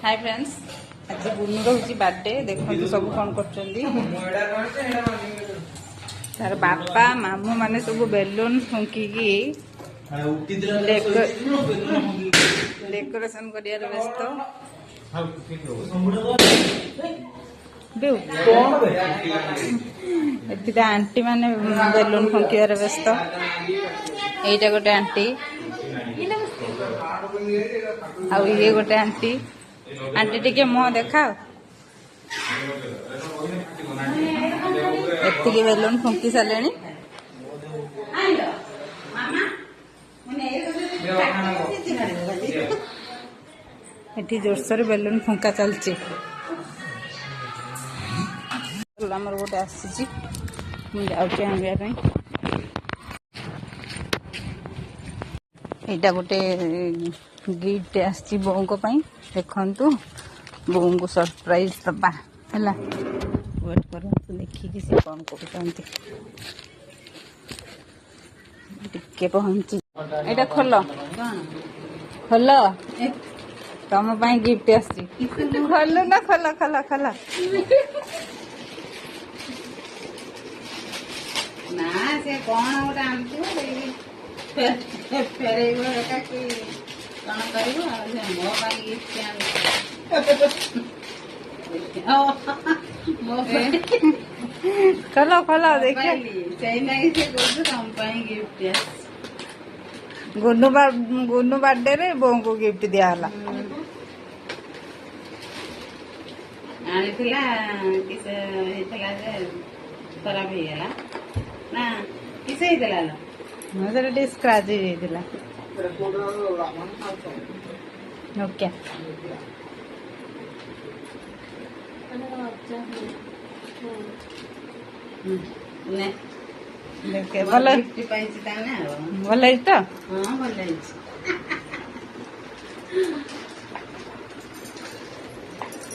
Hi friends, आज बुनु रोचे birthday. देखो सब कौन कर तार बापा मामू माने सब बेलून फुंकिकी डेकोरेशन कर व्यस्त। एटा आंटी माने बेलून फुंकार व्यस्त। यहीटा गोटे आंटी आ ये गोटे आंटी आंटी टिके मुह देखाओ। एतिकी बेलून फुंकी सारे एटी जोरसोर बेलून फुंका चलची। आमर गोटे आसी आनवाई एटा गोटे गिफ्ट आसी बों को देखु बों को सरप्राइज दबा है। वेट कर देखिए सी कौन कहते पहुंची। एटा खोल खोल तुम गिफ्ट आसी खोल ना खोल खोल खोल ना से कौन गोटे आनतु फेर कौन कर मो गिफ्ट खोल खोल देखिए गुन्नू बर्थडे रे बों को गिफ्ट दियाला आनीला किसे खराब हो गला ना किसे मोटे स्क्राच हो ओके भल भल तो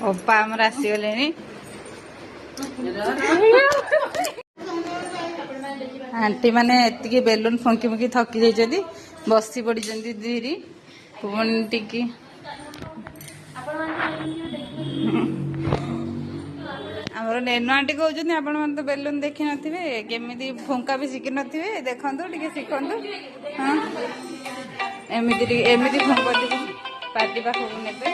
ओपा आमर आसीगले आंटी माने एतिकी बेलून फंकी फंकी थकी जाइछथि बसी पड़ी धीरे पुणी टिकी आमर नेनु आंटी कहते आपण मैंने तो बेलून देखी नथिबे केमिति फुंका भी शिखी नथिबे देखंतु टिके शिखंतु। हाँ एमिति फुंकती पार्टी पाखक नेबे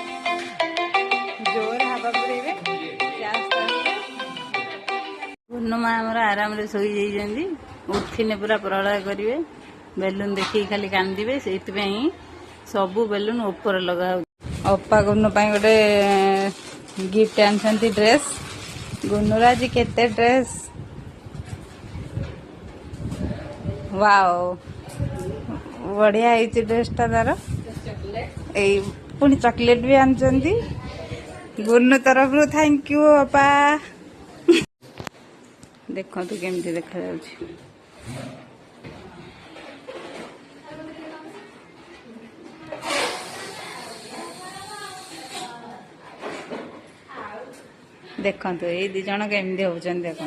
जोर हवा पड़े गुन्नू माँ आमर आराम रे शोई जाइछन्ती उठिने पूरा प्रलय करेंगे बेलून देखिए खाली कांदे से सबू बेलून ऊपर लगा। अपा गुन्नू गोटे गिफ्ट आनी ड्रेस गुन्नूर आज केते ड्रेस वाओ बढ़िया है ड्रेसटा तार पुणी चॉकलेट भी आनी गुन्नू तरफ थैंक यू अपा। देखो तो केमती देखा देखो तो ये दी जन केमती होचन देखो